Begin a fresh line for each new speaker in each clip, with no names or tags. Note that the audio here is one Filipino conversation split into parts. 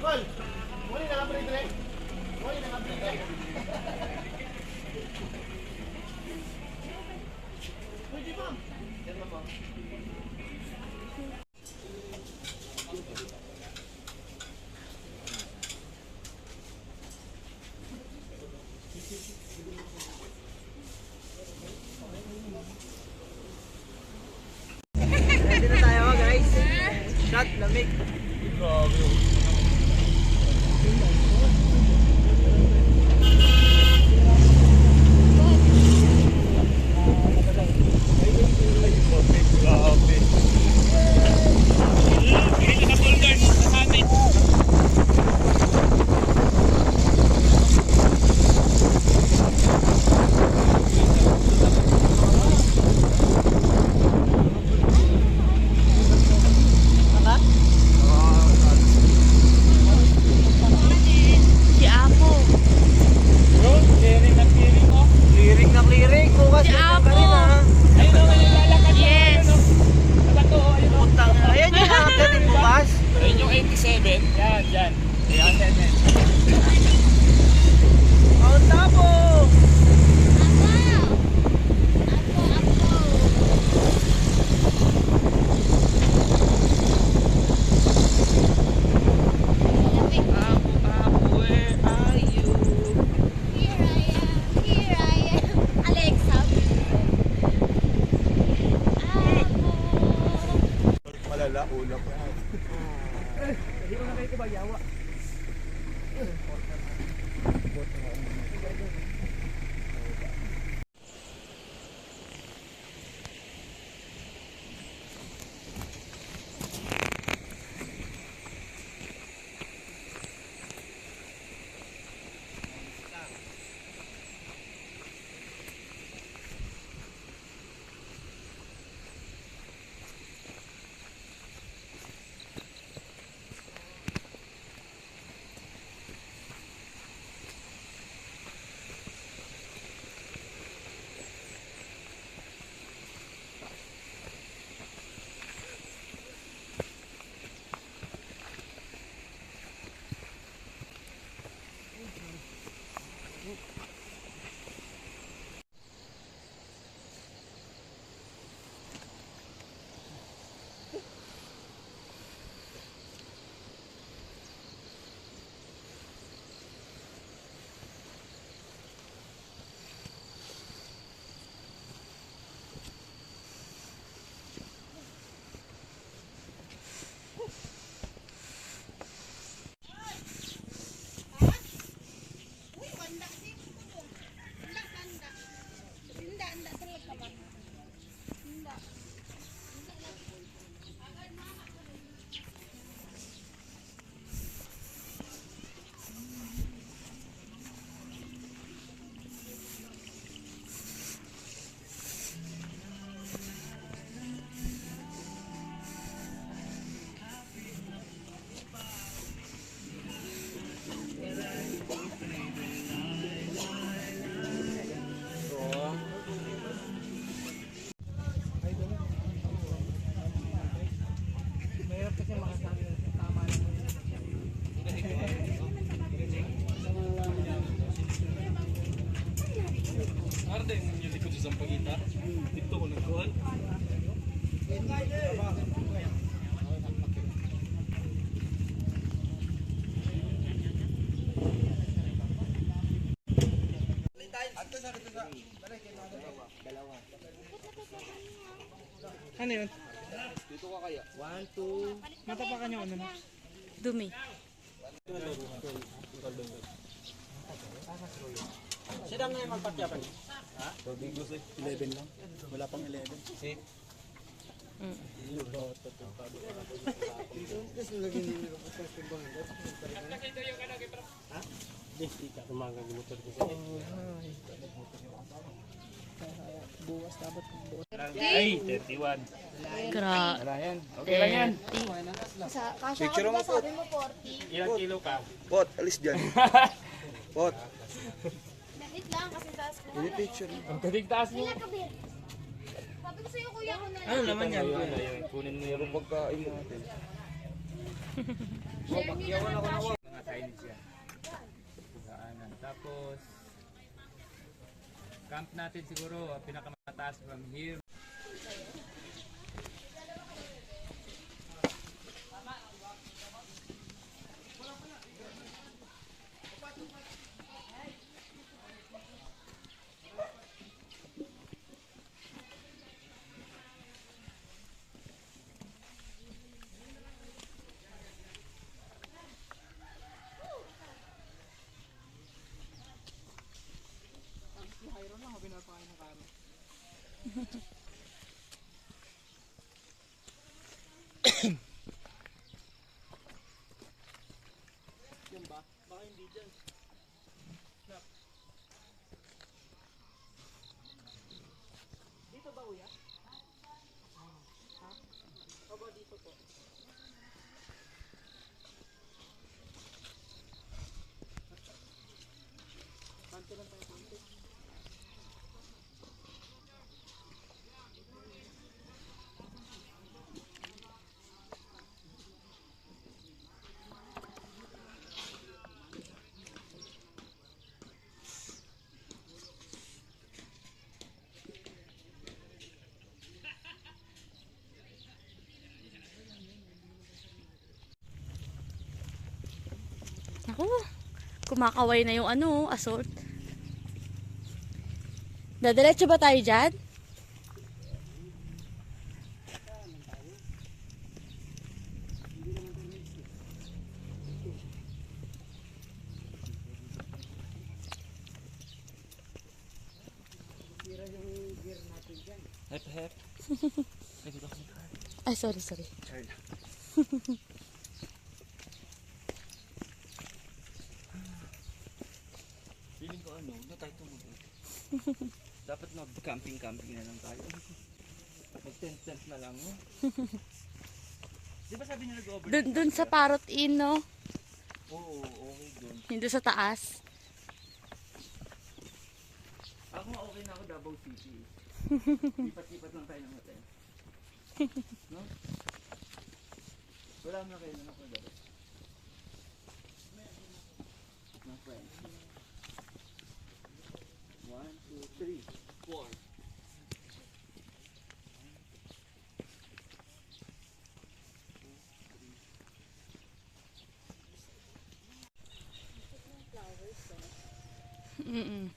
Col! Muli na nga pre-tre. Muli na nga pre-tre. Pwede ma'am. Yan mo po.
Ready na tayo guys. Shot, lamig.
Grabe. Malala, ulap.
Hindi ko na kayo kumayawa. Ano yun?
Dito ka kaya? 1, 2.
Matapakan niyo ano?
Dumi.
Sila nga yung magpatyapan.
Ha? Bigos eh. 11 lang. Wala pang 11. Eh.
Buwas dapat.
Ay, 31.
Gra.
Wala yan. Okay lang yan.
Kasha ka ba sabi mo 40?
Ilang kilo ka?
Pot, alis dyan. Pot.
Wait lang kasi taas ko.
Hindi picture.
Ang kadig taas mo.
Ilan ka, Bir? Sabi ko sa'yo kuya ko na lang.
Ano naman yan?
Kunin mo yung
Pagkain natin.
Mga signage yan. Daanan. Tapos, camp natin siguro, pinakamataas from here.
Yan ba? Baka hindi dyan. Dito ba kuya? Ha? O ba dito po? Kanto lang tayo kanto.
Ako, kumakaway na yung ano, assault. Dadiretso ba tayo dyan?
Hep.
Ay, sorry.
Feeling ko ano, na tayo tumutot. Dapat mag-camping na lang tayo. Mag-tent na lang, no? Di ba sabi niya nag-over?
Dun sa Parrot Inn, no?
Oo, okay dun.
Hindi sa taas.
Ako nga okay na ako, Davao City. Lipat-lipat lang tayo ng hotel. No? Wala na kayo na ako dito. My friend. 1, 2, 3, 4.
Mm-mm.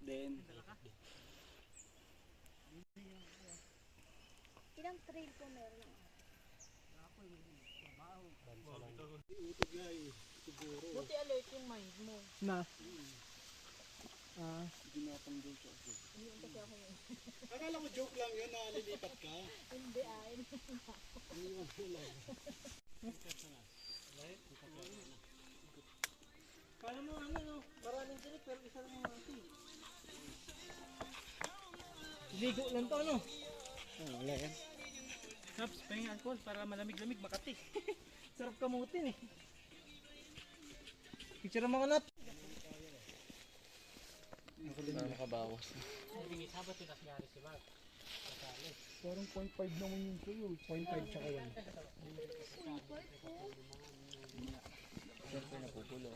Then,
Ilang trail po meron?
Buti alert yung mind mo. Na?
Ginapang-joke ako. Akala ko joke lang yun na lilipat ka.
Hindi ah.
Kala mo ano no? Maraming dinig pero isa lang yung mati. Ligo lang to ano?
Wala yan.
Naps, pahing alcohol para malamig-lamig Makati. Sarap kamutin eh. Picture mo ko Nat.
nakabawas.
Parang 0.5 naman yun sa'yo. 0.5 tsaka 1.
Siyempre napupulo.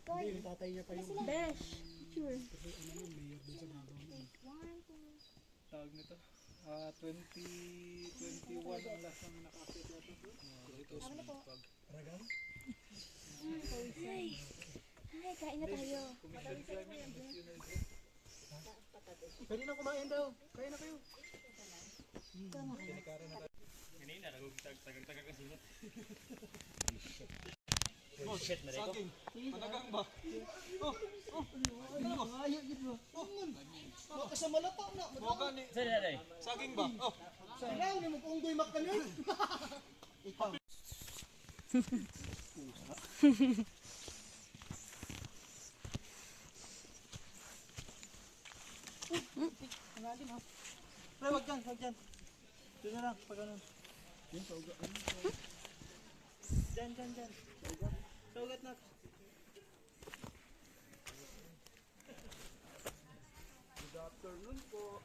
Hindi, yung tatay niya pa yung
Besh.
tawag nito. 2021 ang last ang nakakit na ito. Ragan?
Ay, kain na tayo.
Pwede na kumain daw. Kain na kayo.
Kanina, nagtagang-tagang kasi niya.
Oh, shit na rin ko.
Saging. Managang ba? Ano ba? Ayaw gid ba? Kasama lata na. Boga ni.
Saan na rin?
Saging ba? Ilaw ni mo kung unggoy makkanin. Ikaw. Ngalim ha. Pre, wag dyan, wag dyan. Doon na lang, pag ganun. Yan, saugat. Dyan. Saugat. Saugat na. Good afternoon po.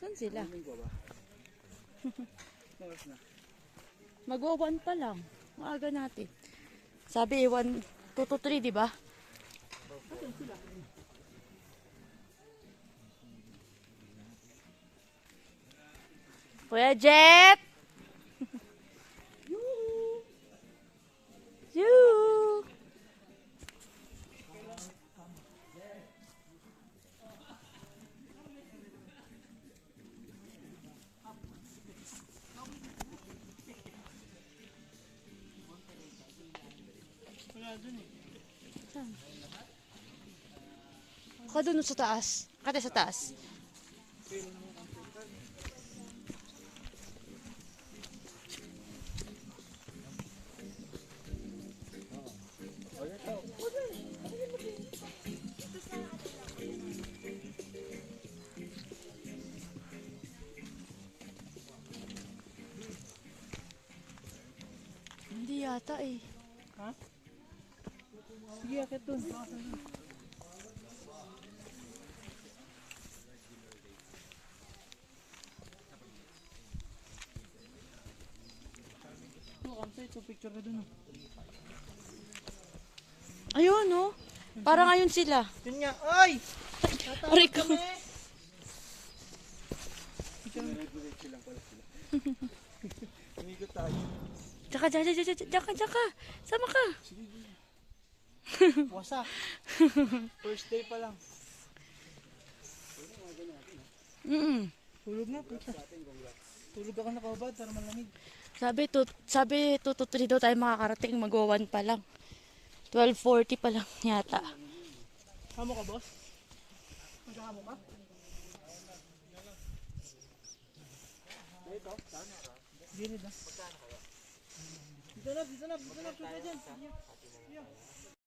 Saan sila?
Linggo ba? Oras na.
Magwa-1 pa lang. Maaga natin. Sabi 1, 2 to 3, di ba? Kuya Jet! Yoo! Baka dun sa taas. Kate sa taas. Hindi yata eh.
Sige, akit dun. Ito, picture ka dun.
Ayun, no? Parang ayun sila.
Yun nga. Ay!
Aray ko.
Umikot tayo.
Tsaka. Sama ka.
Wasa. First day pa lang. Tulog na, puta. Tulog ako nakabad para malamig.
Sabi 2 to 3 daw tayo makakarating. Mag-1 pa lang. 12:40 pa lang yata.
Hamo ka, boss? Magkahamo ka? Dito? Dito na. Dito na. Dito na dyan.